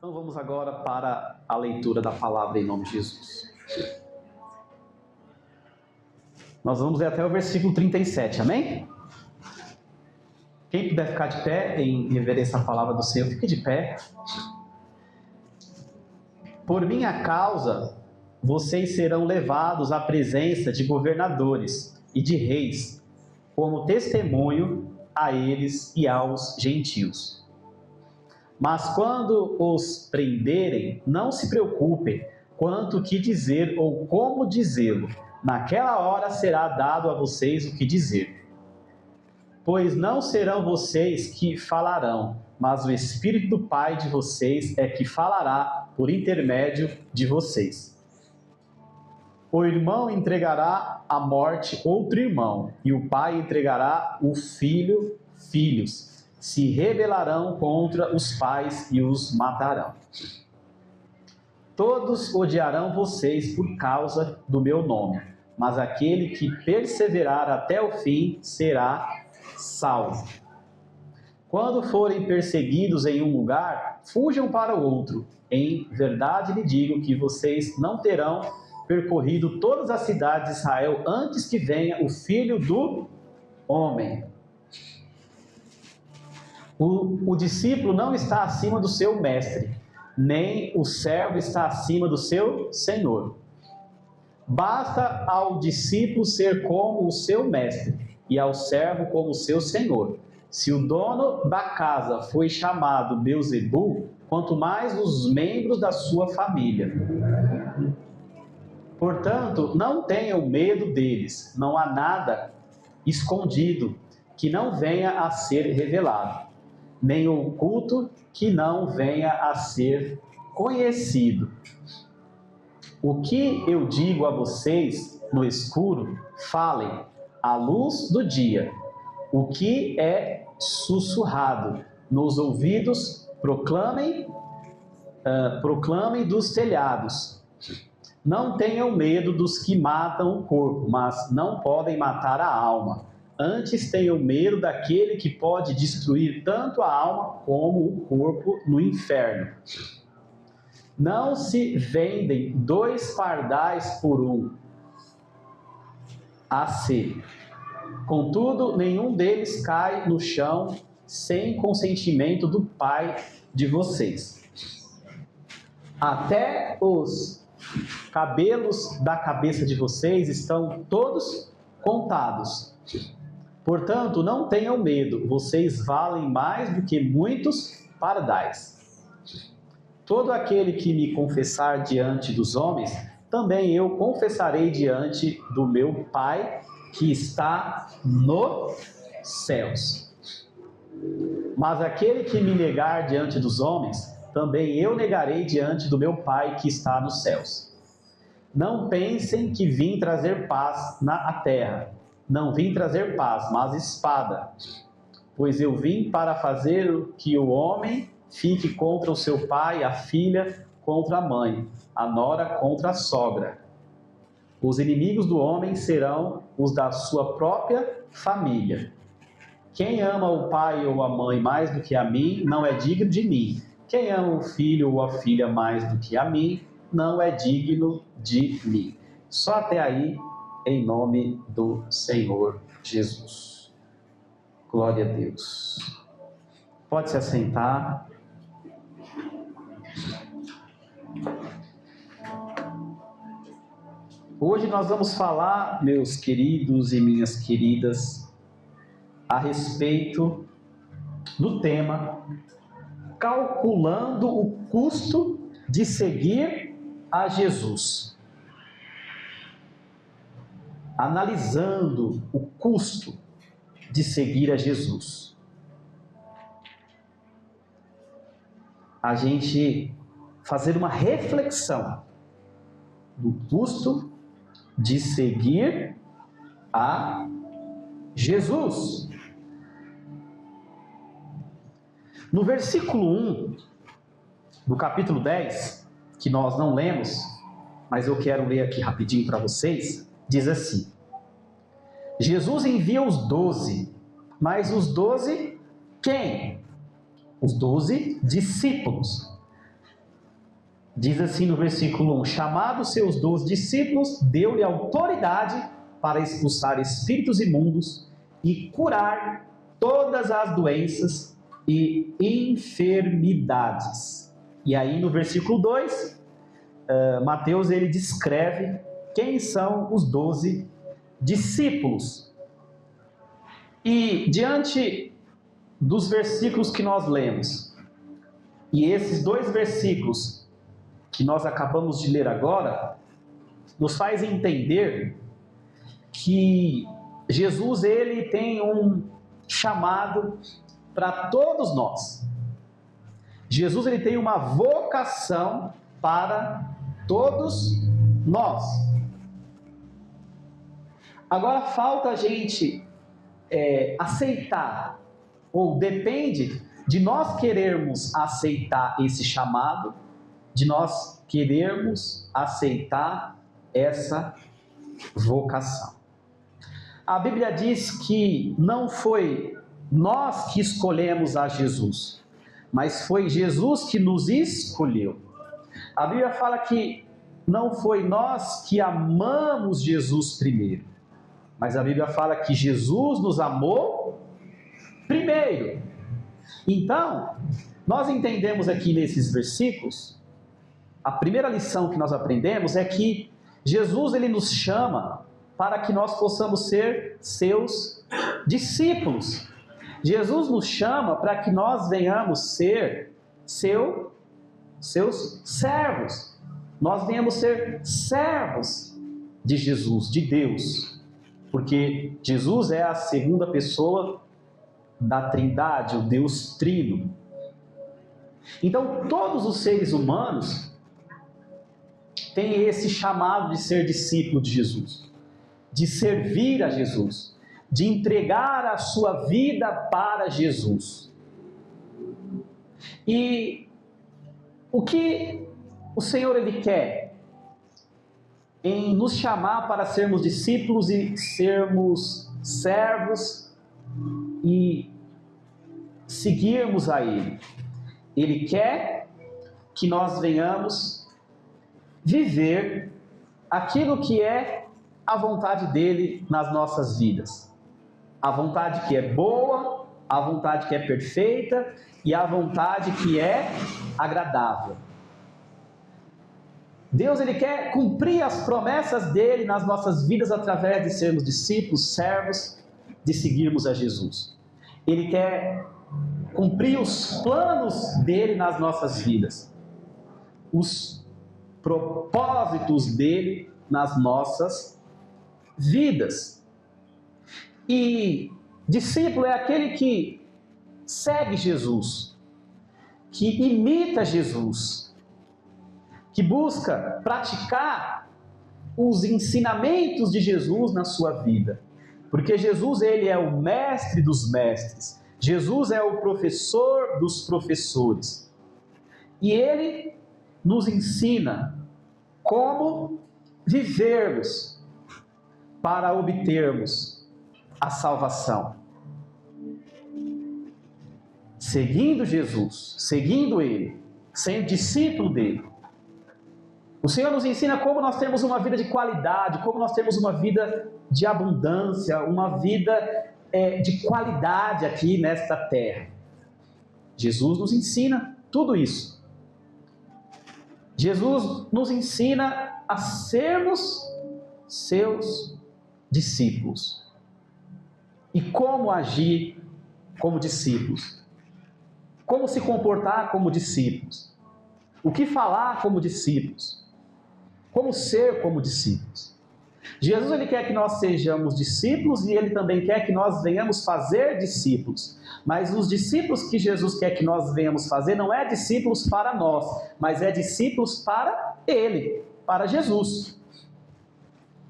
Então vamos agora para a leitura da palavra em nome de Jesus. Nós vamos ler até o versículo 37, amém? Quem puder ficar de pé em reverência à palavra do Senhor, fique de pé. Por minha causa, vocês serão levados à presença de governadores e de reis, como testemunho a eles e aos gentios. Mas quando os prenderem, não se preocupem quanto o que dizer ou como dizê-lo. Naquela hora será dado a vocês o que dizer. Pois não serão vocês que falarão, mas o Espírito do Pai de vocês é que falará por intermédio de vocês. O irmão entregará à morte outro irmão, e o pai entregará o filho, filhos. Se rebelarão contra os pais e os matarão. Todos odiarão vocês por causa do meu nome, mas aquele que perseverar até o fim será salvo. Quando forem perseguidos em um lugar, fujam para o outro. Em verdade lhe digo que vocês não terão percorrido todas as cidades de Israel antes que venha o Filho do Homem. O discípulo não está acima do seu mestre, nem o servo está acima do seu senhor. Basta ao discípulo ser como o seu mestre, e ao servo como o seu senhor. Se o dono da casa foi chamado Beelzebul, quanto mais os membros da sua família. Portanto, não tenham medo deles, não há nada escondido que não venha a ser revelado, nem oculto que não venha a ser conhecido. O que eu digo a vocês no escuro, falem à luz do dia. O que é sussurrado nos ouvidos, proclamem dos telhados. Não tenham medo dos que matam o corpo, mas não podem matar a alma. Antes tenham medo daquele que pode destruir tanto a alma como o corpo no inferno. Não se vendem 2 pardais por um AC. Contudo, nenhum deles cai no chão sem consentimento do Pai de vocês. Até os cabelos da cabeça de vocês estão todos contados. Portanto, não tenham medo, vocês valem mais do que muitos pardais. Todo aquele que me confessar diante dos homens, também eu confessarei diante do meu Pai que está nos céus. Mas aquele que me negar diante dos homens, também eu negarei diante do meu Pai que está nos céus. Não pensem que vim trazer paz na terra. Não vim trazer paz, mas espada. Pois eu vim para fazer que o homem fique contra o seu pai, a filha contra a mãe, a nora contra a sogra. Os inimigos do homem serão os da sua própria família. Quem ama o pai ou a mãe mais do que a mim, não é digno de mim. Quem ama o filho ou a filha mais do que a mim, não é digno de mim. Só até aí, em nome do Senhor Jesus. Glória a Deus. Pode se assentar. Hoje nós vamos falar, meus queridos e minhas queridas, a respeito do tema calculando o custo de seguir a Jesus. Analisando o custo de seguir a Jesus. A gente fazer uma reflexão do custo de seguir a Jesus. No versículo 1 do capítulo 10, que nós não lemos, mas eu quero ler aqui rapidinho para vocês, diz assim: Jesus envia os 12, mas os 12 quem? Os 12 discípulos. Diz assim no versículo 1: chamado seus 12 discípulos, deu-lhe autoridade para expulsar espíritos imundos e curar todas as doenças e enfermidades. E aí no versículo 2, Mateus ele descreve quem são os 12 discípulos. E diante dos versículos que nós lemos, e esses 2 versículos que nós acabamos de ler agora, nos faz entender que Jesus ele tem um chamado para todos nós. Jesus ele tem uma vocação para todos nós. Agora falta a gente aceitar, ou depende de nós querermos aceitar esse chamado, de nós querermos aceitar essa vocação. A Bíblia diz que não foi nós que escolhemos a Jesus, mas foi Jesus que nos escolheu. A Bíblia fala que não foi nós que amamos Jesus primeiro, mas a Bíblia fala que Jesus nos amou primeiro. Então, nós entendemos aqui nesses versículos, a primeira lição que nós aprendemos é que Jesus ele nos chama para que nós possamos ser seus discípulos. Jesus nos chama para que nós venhamos ser seus servos. Nós venhamos ser servos de Jesus, de Deus. Porque Jesus é a segunda pessoa da Trindade, o Deus Trino. Então, todos os seres humanos têm esse chamado de ser discípulo de Jesus, de servir a Jesus, de entregar a sua vida para Jesus. E o que o Senhor ele quer em nos chamar para sermos discípulos e sermos servos e seguirmos a Ele? Ele quer que nós venhamos viver aquilo que é a vontade dele nas nossas vidas. A vontade que é boa, a vontade que é perfeita e a vontade que é agradável. Deus ele quer cumprir as promessas dele nas nossas vidas através de sermos discípulos, servos, de seguirmos a Jesus. Ele quer cumprir os planos dele nas nossas vidas, os propósitos dele nas nossas vidas. E discípulo é aquele que segue Jesus, que imita Jesus, que busca praticar os ensinamentos de Jesus na sua vida. Porque Jesus ele é o mestre dos mestres. Jesus é o professor dos professores. E ele nos ensina como vivermos para obtermos a salvação. Seguindo Jesus, seguindo Ele, sendo discípulo dele. O Senhor nos ensina como nós temos uma vida de qualidade, como nós temos uma vida de abundância, uma vida de qualidade aqui nesta terra. Jesus nos ensina tudo isso. Jesus nos ensina a sermos seus discípulos. E como agir como discípulos. Como se comportar como discípulos. O que falar como discípulos. Como ser como discípulos. Jesus ele quer que nós sejamos discípulos e ele também quer que nós venhamos fazer discípulos. Mas os discípulos que Jesus quer que nós venhamos fazer não é discípulos para nós, mas é discípulos para Ele, para Jesus.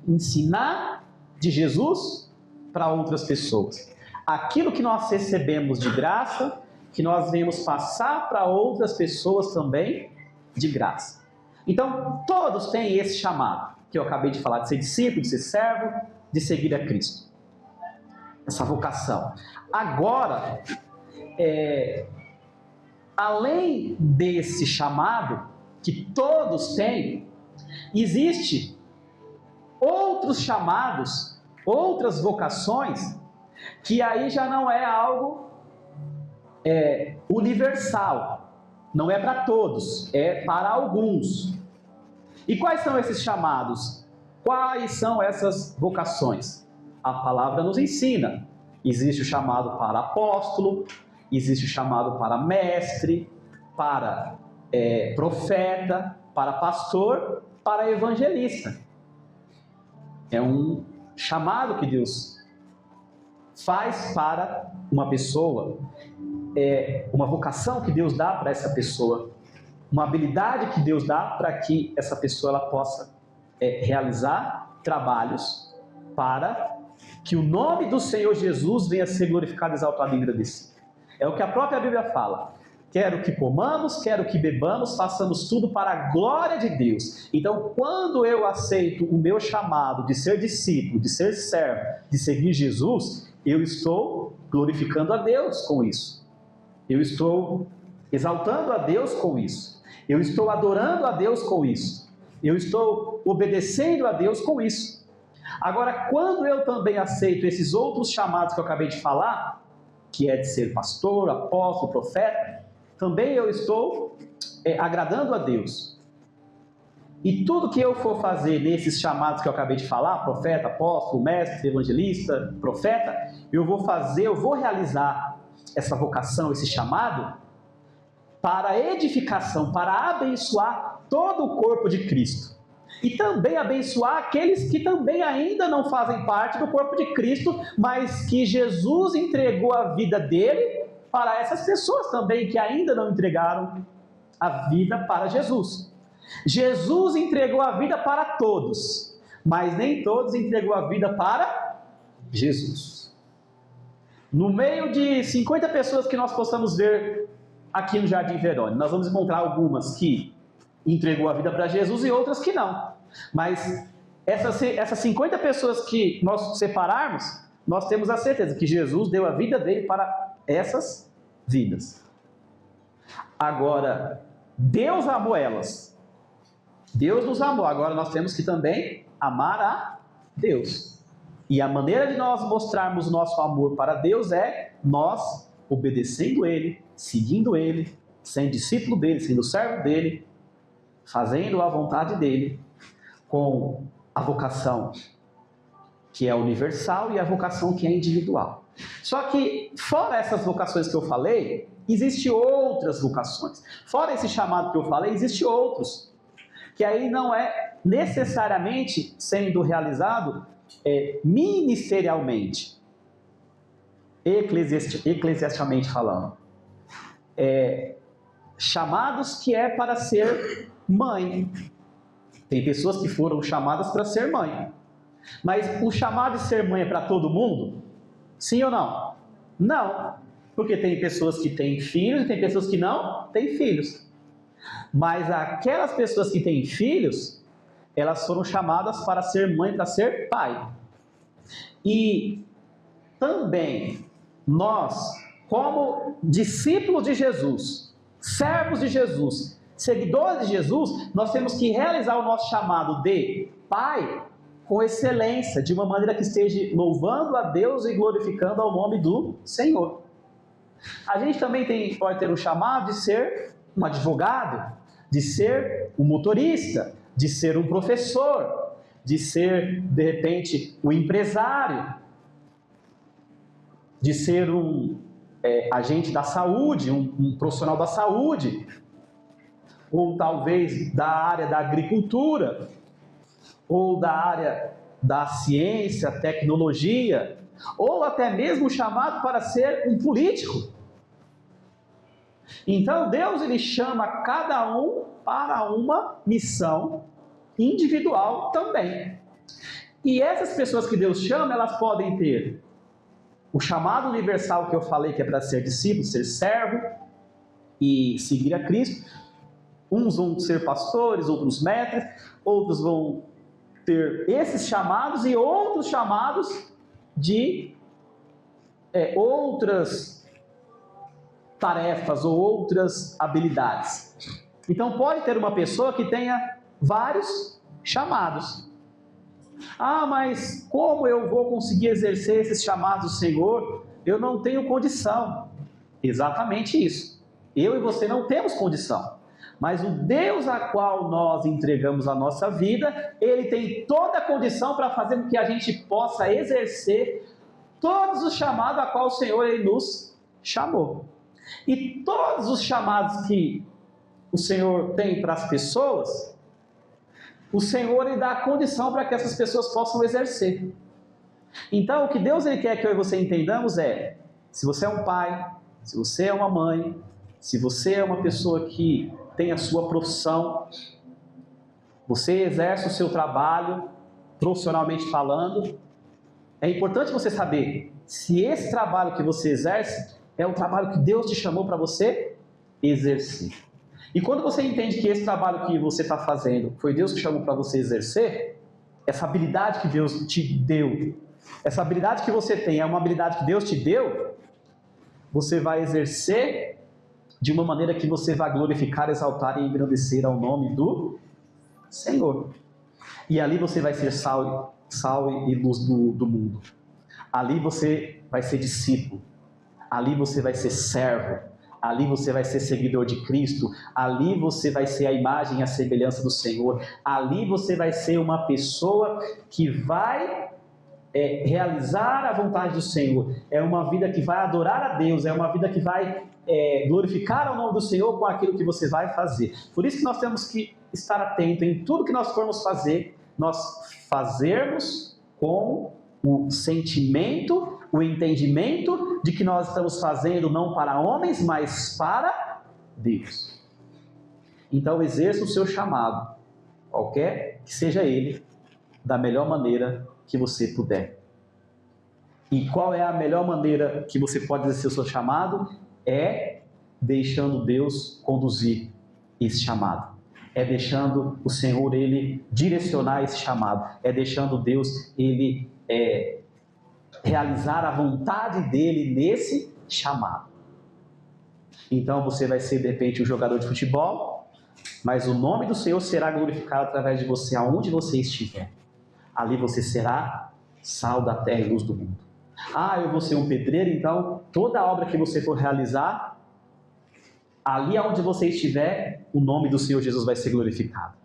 Ensinar de Jesus para outras pessoas. Aquilo que nós recebemos de graça, que nós venhamos passar para outras pessoas também de graça. Então, todos têm esse chamado, que eu acabei de falar, de ser discípulo, de ser servo, de seguir a Cristo. Essa vocação. Agora, além desse chamado, que todos têm, existe outros chamados, outras vocações, que aí já não é algo universal, não é para todos, é para alguns. E quais são esses chamados? Quais são essas vocações? A palavra nos ensina. Existe o chamado para apóstolo, existe o chamado para mestre, para profeta, para pastor, para evangelista. É um chamado que Deus faz para uma pessoa, uma vocação que Deus dá para essa pessoa, uma habilidade que Deus dá para que essa pessoa ela possa realizar trabalhos para que o nome do Senhor Jesus venha a ser glorificado, exaltado e engrandecido. É o que a própria Bíblia fala. Quero que comamos, quero que bebamos, façamos tudo para a glória de Deus. Então, quando eu aceito o meu chamado de ser discípulo, de ser servo, de seguir Jesus, eu estou glorificando a Deus com isso. Eu estou exaltando a Deus com isso. Eu estou adorando a Deus com isso. Eu estou obedecendo a Deus com isso. Agora, quando eu também aceito esses outros chamados que eu acabei de falar, que é de ser pastor, apóstolo, profeta, também eu estou agradando a Deus. E tudo que eu for fazer nesses chamados que eu acabei de falar, profeta, apóstolo, mestre, evangelista, profeta, eu vou realizar essa vocação, esse chamado, para edificação, para abençoar todo o corpo de Cristo. E também abençoar aqueles que também ainda não fazem parte do corpo de Cristo, mas que Jesus entregou a vida dele para essas pessoas também que ainda não entregaram a vida para Jesus. Jesus entregou a vida para todos, mas nem todos entregou a vida para Jesus. No meio de 50 pessoas que nós possamos ver aqui no Jardim Verônica, nós vamos encontrar algumas que entregou a vida para Jesus e outras que não. Mas essas 50 pessoas que nós separarmos, nós temos a certeza que Jesus deu a vida dele para essas vidas. Agora, Deus amou elas. Deus nos amou. Agora nós temos que também amar a Deus. E a maneira de nós mostrarmos o nosso amor para Deus é nós obedecendo Ele, seguindo Ele, sendo discípulo dEle, sendo servo dEle, fazendo a vontade dEle, com a vocação que é universal e a vocação que é individual. Só que, fora essas vocações que eu falei, existem outras vocações. Fora esse chamado que eu falei, existem outros, que aí não é necessariamente sendo realizado ministerialmente, eclesiasticamente falando. Chamados que é para ser mãe. Tem pessoas que foram chamadas para ser mãe. Mas o chamado de ser mãe é para todo mundo? Sim ou não? Não. Porque tem pessoas que têm filhos e tem pessoas que não têm filhos. Mas aquelas pessoas que têm filhos, elas foram chamadas para ser mãe, para ser pai. E também nós, como discípulos de Jesus, servos de Jesus, seguidores de Jesus, nós temos que realizar o nosso chamado de pai com excelência, de uma maneira que esteja louvando a Deus e glorificando ao nome do Senhor. A gente também pode ter um chamado de ser um advogado, de ser um motorista, de ser um professor, de ser, de repente, um empresário, de ser um agente da saúde, um profissional da saúde, ou talvez da área da agricultura, ou da área da ciência, tecnologia, ou até mesmo chamado para ser um político. Então Deus ele chama cada um para uma missão individual também. E essas pessoas que Deus chama, elas podem ter o chamado universal que eu falei, que é para ser discípulo, ser servo e seguir a Cristo. Uns vão ser pastores, outros mestres, outros vão ter esses chamados e outros chamados de outras tarefas ou outras habilidades. Então pode ter uma pessoa que tenha vários chamados. Ah, mas como eu vou conseguir exercer esses chamados do Senhor? Eu não tenho condição. Exatamente isso. Eu e você não temos condição. Mas o Deus a qual nós entregamos a nossa vida, Ele tem toda a condição para fazer com que a gente possa exercer todos os chamados a qual o Senhor Ele nos chamou. E todos os chamados que o Senhor tem para as pessoas, o Senhor Ele dá a condição para que essas pessoas possam exercer. Então, o que Deus Ele quer que eu e você entendamos é, se você é um pai, se você é uma mãe, se você é uma pessoa que tem a sua profissão, você exerce o seu trabalho, profissionalmente falando, é importante você saber se esse trabalho que você exerce é o trabalho que Deus te chamou para você exercer. E quando você entende que esse trabalho que você está fazendo foi Deus que chamou para você exercer, essa habilidade que Deus te deu, essa habilidade que você tem é uma habilidade que Deus te deu, você vai exercer de uma maneira que você vai glorificar, exaltar e engrandecer ao nome do Senhor. E ali você vai ser sal e luz do mundo. Ali você vai ser discípulo. Ali você vai ser servo. Ali você vai ser seguidor de Cristo. Ali você vai ser a imagem e a semelhança do Senhor. Ali você vai ser uma pessoa que vai realizar a vontade do Senhor. É uma vida que vai adorar a Deus. É uma vida que vai glorificar o nome do Senhor com aquilo que você vai fazer. Por isso que nós temos que estar atento em tudo que nós formos fazer, nós fazermos com o sentimento, o entendimento de que nós estamos fazendo não para homens, mas para Deus. Então exerça o seu chamado, qualquer que seja ele, da melhor maneira que você puder. E qual é a melhor maneira que você pode exercer o seu chamado? É deixando Deus conduzir esse chamado. É deixando o Senhor, Ele direcionar esse chamado. É deixando Deus, Ele realizar a vontade dEle nesse chamado. Então você vai ser de repente um jogador de futebol, mas o nome do Senhor será glorificado através de você, aonde você estiver. Ali você será sal da terra e luz do mundo. Ah, eu vou ser um pedreiro, então toda obra que você for realizar, ali onde você estiver, o nome do Senhor Jesus vai ser glorificado.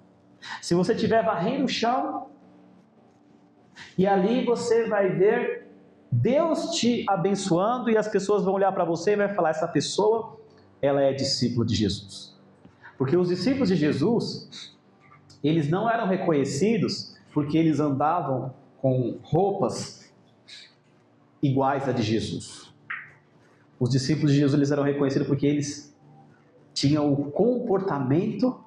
Se você estiver varrendo o chão, e ali você vai ver Deus te abençoando, e as pessoas vão olhar para você e vai falar, essa pessoa, ela é discípula de Jesus. Porque os discípulos de Jesus, eles não eram reconhecidos porque eles andavam com roupas iguais à de Jesus. Os discípulos de Jesus, eles eram reconhecidos porque eles tinham o comportamento,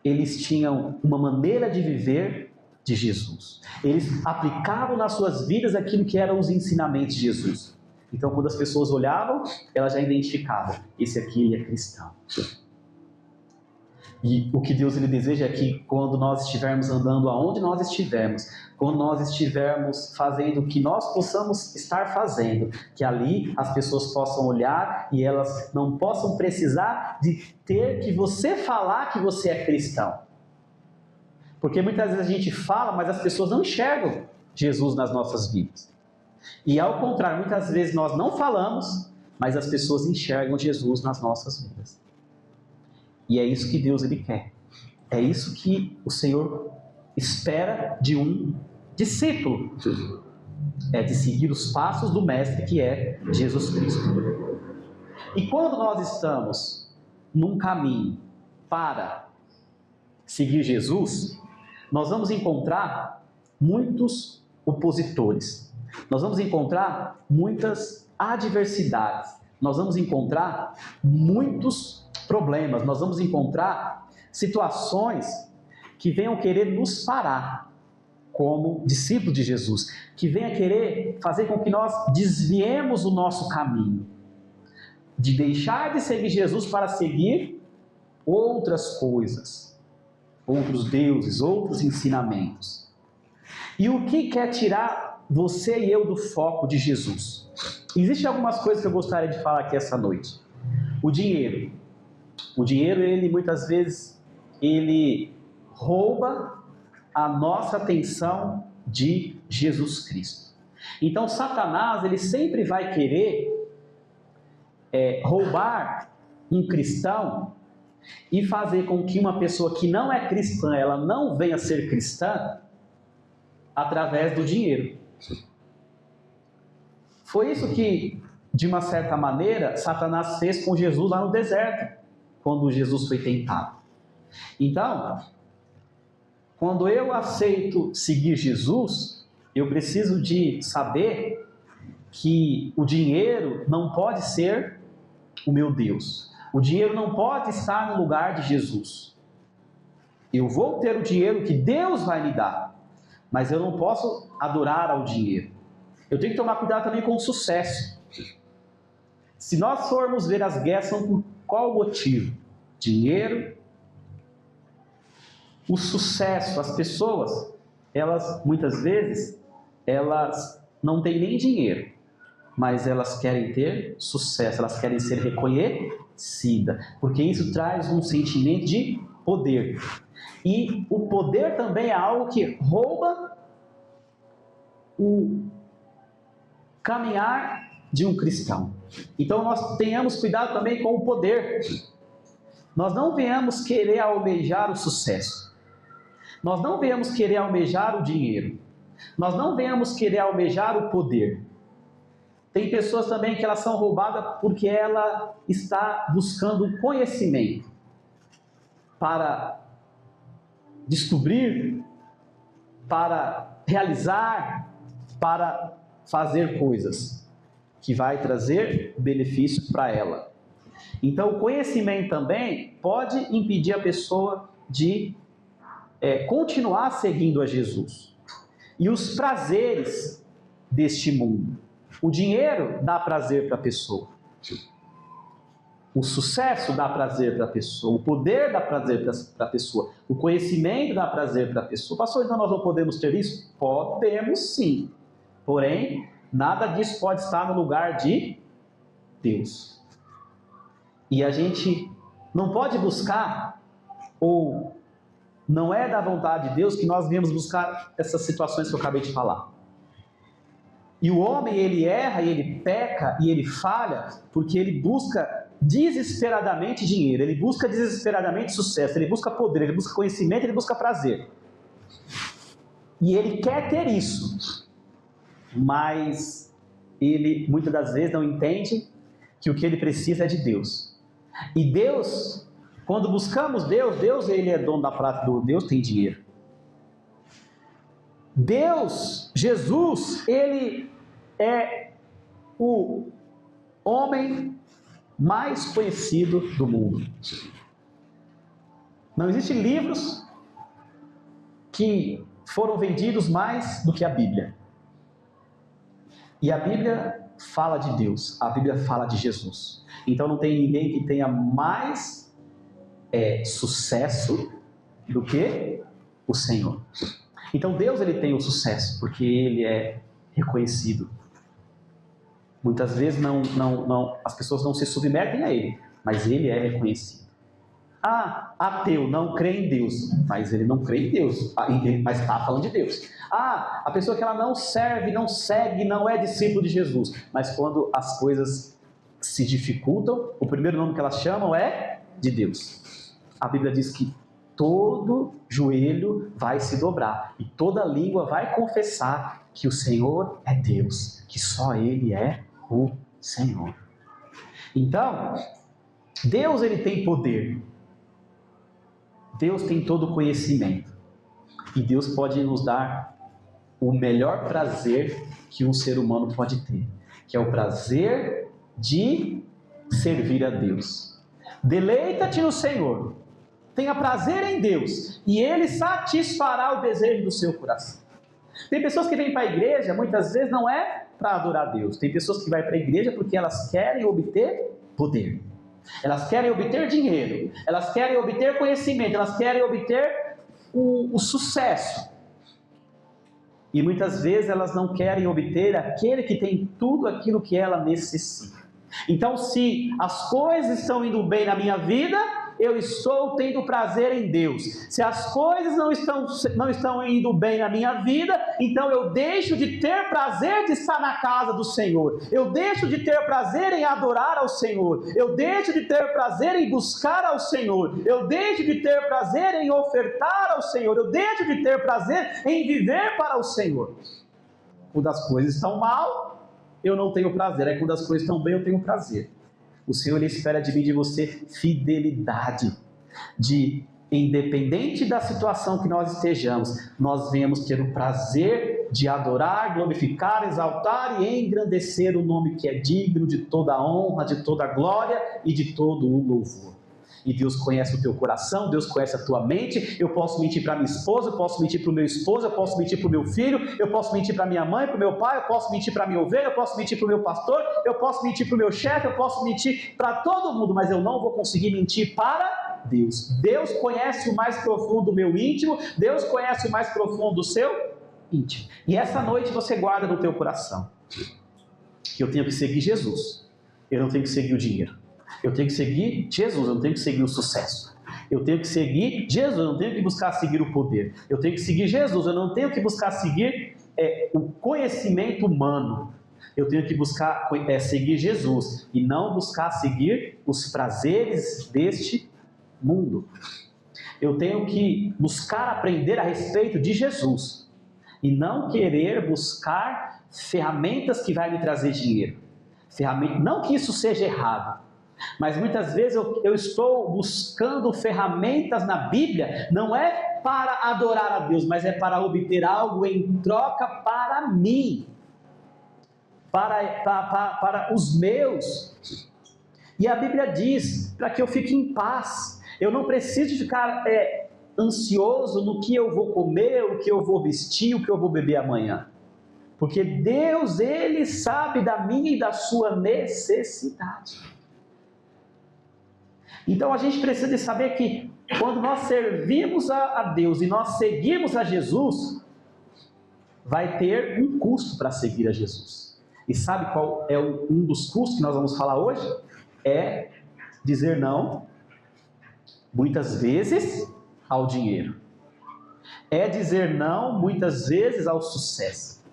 eles tinham uma maneira de viver de Jesus. Eles aplicavam nas suas vidas aquilo que eram os ensinamentos de Jesus. Então, quando as pessoas olhavam, elas já identificavam, esse aqui ele é cristão. E o que Deus ele deseja é que quando nós estivermos andando aonde nós estivermos, quando nós estivermos fazendo o que nós possamos estar fazendo, que ali as pessoas possam olhar e elas não possam precisar de ter que você falar que você é cristão. Porque muitas vezes a gente fala, mas as pessoas não enxergam Jesus nas nossas vidas. E ao contrário, muitas vezes nós não falamos, mas as pessoas enxergam Jesus nas nossas vidas. E é isso que Deus ele quer. É isso que o Senhor espera de um discípulo. É de seguir os passos do Mestre, que é Jesus Cristo. E quando nós estamos num caminho para seguir Jesus, nós vamos encontrar muitos opositores. Nós vamos encontrar muitas adversidades. Nós vamos encontrar muitos problemas, nós vamos encontrar situações que venham querer nos parar como discípulos de Jesus, que venham querer fazer com que nós desviemos o nosso caminho, de deixar de seguir Jesus para seguir outras coisas, outros deuses, outros ensinamentos. E o que quer tirar você e eu do foco de Jesus? Existem algumas coisas que eu gostaria de falar aqui essa noite. O dinheiro. O dinheiro, ele muitas vezes, ele rouba a nossa atenção de Jesus Cristo. Então Satanás, ele sempre vai querer roubar um cristão e fazer com que uma pessoa que não é cristã, ela não venha a ser cristã através do dinheiro. Foi isso que, de uma certa maneira, Satanás fez com Jesus lá no deserto, quando Jesus foi tentado. Então, quando eu aceito seguir Jesus, eu preciso de saber que o dinheiro não pode ser o meu Deus. O dinheiro não pode estar no lugar de Jesus. Eu vou ter o dinheiro que Deus vai me dar, mas eu não posso adorar ao dinheiro. Eu tenho que tomar cuidado também com o sucesso. Se nós formos ver as guerras, são por qual motivo? Dinheiro. O sucesso, as pessoas, elas muitas vezes, elas não têm nem dinheiro, mas elas querem ter sucesso, elas querem ser reconhecidas, porque isso traz um sentimento de poder. E o poder também é algo que rouba o caminhar de um cristão. Então nós tenhamos cuidado também com o poder. Nós não venhamos querer almejar o sucesso. Nós não venhamos querer almejar o dinheiro. Nós não venhamos querer almejar o poder. Tem pessoas também que elas são roubadas porque ela está buscando conhecimento para descobrir, para realizar, para fazer coisas que vai trazer benefício para ela. Então, o conhecimento também pode impedir a pessoa de continuar seguindo a Jesus. E os prazeres deste mundo. O dinheiro dá prazer para a pessoa. O sucesso dá prazer para a pessoa. O poder dá prazer para a pessoa. O conhecimento dá prazer para a pessoa. Pastor, então nós não podemos ter isso? Podemos sim. Porém, nada disso pode estar no lugar de Deus. E a gente não pode buscar, ou não é da vontade de Deus que nós viemos buscar essas situações que eu acabei de falar. E o homem, ele erra, e ele peca, e ele falha, porque ele busca desesperadamente dinheiro, ele busca desesperadamente sucesso, ele busca poder, ele busca conhecimento, ele busca prazer. E ele quer ter isso, mas ele muitas das vezes não entende que o que ele precisa é de Deus. E Deus, quando buscamos Deus, Deus ele é dono da prata, Deus tem dinheiro. Deus, Jesus, ele é o homem mais conhecido do mundo. Não existem livros que foram vendidos mais do que a Bíblia. E a Bíblia fala de Deus, a Bíblia fala de Jesus. Então não tem ninguém que tenha mais sucesso do que o Senhor. Então Deus ele tem o sucesso, porque ele é reconhecido. Muitas vezes as pessoas não se submetem a ele, mas ele é reconhecido. Ateu não crê em Deus, mas ele não crê em Deus, mas está falando de Deus. A pessoa que ela não serve, não segue, não é discípulo de Jesus, mas quando as coisas se dificultam, o primeiro nome que elas chamam é de Deus. A Bíblia diz que todo joelho vai se dobrar e toda língua vai confessar que o Senhor é Deus, que só Ele é o Senhor. Então, Deus ele tem poder, Deus tem todo o conhecimento e Deus pode nos dar o melhor prazer que um ser humano pode ter, que é o prazer de servir a Deus. Deleita-te no Senhor, tenha prazer em Deus e Ele satisfará o desejo do seu coração. Tem pessoas que vêm para a igreja, muitas vezes não é para adorar a Deus. Tem pessoas que vão para a igreja porque elas querem obter poder. Elas querem obter dinheiro. Elas querem obter conhecimento. Elas querem obter o sucesso. E muitas vezes elas não querem obter aquele que tem tudo aquilo que ela necessita. Então, se as coisas estão indo bem na minha vida, eu estou tendo prazer em Deus. Se as coisas não estão indo bem na minha vida, então eu deixo de ter prazer de estar na casa do Senhor. Eu deixo de ter prazer em adorar ao Senhor. Eu deixo de ter prazer em buscar ao Senhor. Eu deixo de ter prazer em ofertar ao Senhor. Eu deixo de ter prazer em viver para o Senhor. Quando as coisas estão mal, eu não tenho prazer. Aí quando as coisas estão bem, eu tenho prazer. O Senhor, Ele espera de mim e de você fidelidade. Independente da situação que nós estejamos, nós venhamos ter o prazer de adorar, glorificar, exaltar e engrandecer o nome que é digno de toda a honra, de toda a glória e de todo o louvor. E Deus conhece o teu coração, Deus conhece a tua mente. Eu posso mentir para minha esposa, eu posso mentir para o meu esposo, eu posso mentir para o meu filho, eu posso mentir para minha mãe, para o meu pai, eu posso mentir para minha ovelha, eu posso mentir para o meu pastor, eu posso mentir para o meu chefe, eu posso mentir para todo mundo, mas eu não vou conseguir mentir para Deus. Deus conhece o mais profundo do meu íntimo, Deus conhece o mais profundo do seu íntimo. E essa noite você guarda no teu coração que eu tenho que seguir Jesus, eu não tenho que seguir o dinheiro. Eu tenho que seguir Jesus, eu não tenho que seguir o sucesso. Eu tenho que seguir Jesus, eu não tenho que buscar seguir o poder. Eu tenho que seguir Jesus, eu não tenho que buscar seguir o conhecimento humano. Eu tenho que buscar seguir Jesus e não buscar seguir os prazeres deste mundo. Eu tenho que buscar aprender a respeito de Jesus e não querer buscar ferramentas que vai me trazer dinheiro. Não que isso seja errado, mas muitas vezes eu estou buscando ferramentas na Bíblia, não é para adorar a Deus, mas é para obter algo em troca para mim, para os meus. E a Bíblia diz para que eu fique em paz. Eu não preciso ficar ansioso no que eu vou comer, o que eu vou vestir, o que eu vou beber amanhã. Porque Deus, Ele sabe da minha e da sua necessidade. Então a gente precisa de saber que quando nós servimos a Deus e nós seguimos a Jesus, vai ter um custo para seguir a Jesus. E sabe qual é um dos custos que nós vamos falar hoje? É dizer não, muitas vezes, ao dinheiro. É dizer não, muitas vezes, ao sucesso.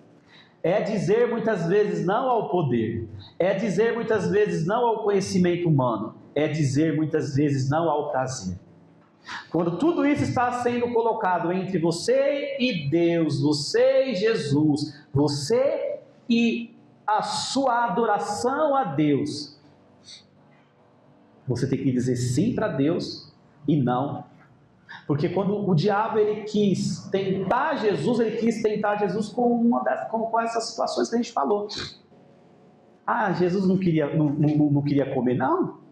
É dizer muitas vezes não ao poder. É dizer muitas vezes não ao conhecimento humano. É dizer muitas vezes não ao prazer. Quando tudo isso está sendo colocado entre você e Deus, você e Jesus, você e a sua adoração a Deus, você tem que dizer sim para Deus e não. Porque quando o diabo ele quis tentar Jesus com essas situações que a gente falou. Jesus não queria comer, não.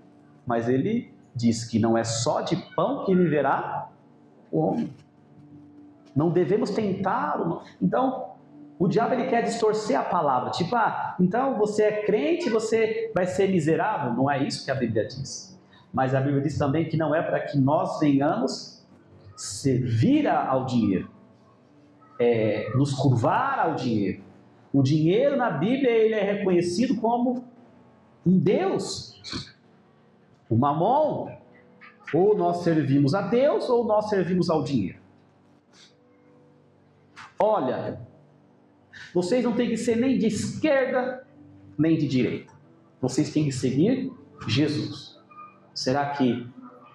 Mas ele diz que não é só de pão que viverá o homem. Não devemos tentar. Então, o diabo ele quer distorcer a palavra. Tipo, então você é crente, você vai ser miserável. Não é isso que a Bíblia diz. Mas a Bíblia diz também que não é para que nós venhamos servir ao dinheiro. Nos curvar ao dinheiro. O dinheiro na Bíblia ele é reconhecido como um Deus. O mamon, ou nós servimos a Deus, ou nós servimos ao dinheiro. Olha, vocês não têm que ser nem de esquerda, nem de direita. Vocês têm que seguir Jesus. Será que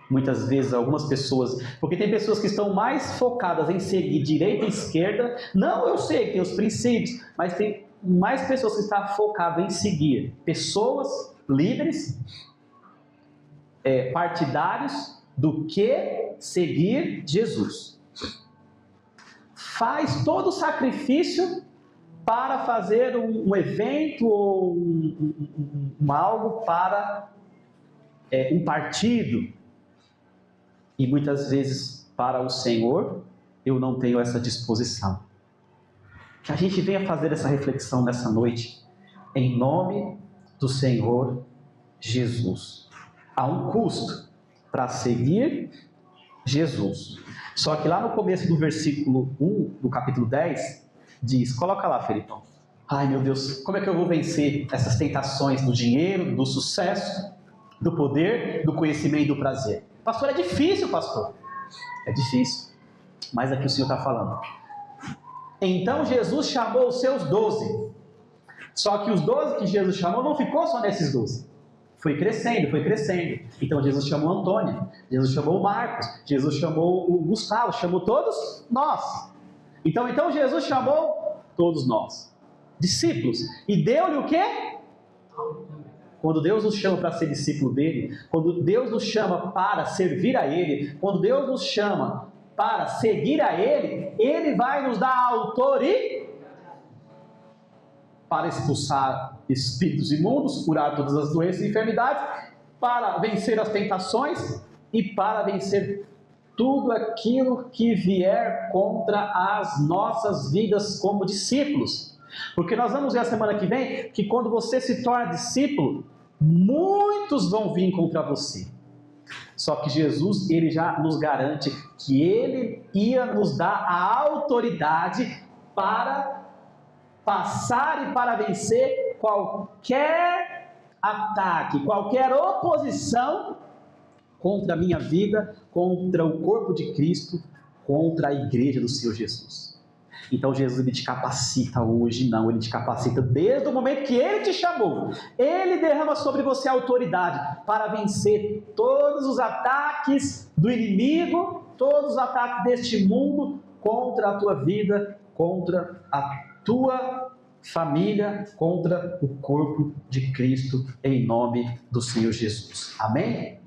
muitas vezes algumas pessoas, porque tem pessoas que estão mais focadas em seguir direita e esquerda, não, eu sei que tem os princípios, mas tem mais pessoas que estão focadas em seguir pessoas, líderes, partidários, do que seguir Jesus. Faz todo o sacrifício para fazer um evento ou algo para um partido. E muitas vezes para o Senhor eu não tenho essa disposição. Que a gente venha fazer essa reflexão nessa noite, em nome do Senhor Jesus. Há um custo para seguir Jesus. Só que lá no começo do versículo 1 do capítulo 10, diz, coloca lá, Felipão. Ai meu Deus, como é que eu vou vencer essas tentações do dinheiro, do sucesso, do poder, do conhecimento e do prazer? Pastor, é difícil, pastor. É difícil. Mas aqui o Senhor está falando. Então Jesus chamou os seus 12. Só que os 12 que Jesus chamou não ficou só nesses 12. Foi crescendo, foi crescendo. Então Jesus chamou Antônio, Jesus chamou o Marcos, Jesus chamou o Gustavo, chamou todos nós. Então Jesus chamou todos nós, discípulos. E deu-lhe o quê? Quando Deus nos chama para ser discípulo dele, quando Deus nos chama para servir a ele, quando Deus nos chama para seguir a ele, ele vai nos dar autoridade para expulsar espíritos imundos, curar todas as doenças e enfermidades, para vencer as tentações e para vencer tudo aquilo que vier contra as nossas vidas como discípulos. Porque nós vamos ver a semana que vem que quando você se torna discípulo, muitos vão vir contra você. Só que Jesus, ele já nos garante que ele ia nos dar a autoridade para passar e para vencer qualquer ataque, qualquer oposição contra a minha vida, contra o corpo de Cristo, contra a igreja do Senhor Jesus. Então Jesus, ele te capacita hoje, não, ele te capacita desde o momento que ele te chamou. Ele derrama sobre você a autoridade para vencer todos os ataques do inimigo, todos os ataques deste mundo contra a tua vida, contra a tua família, contra o corpo de Cristo, em nome do Senhor Jesus. Amém?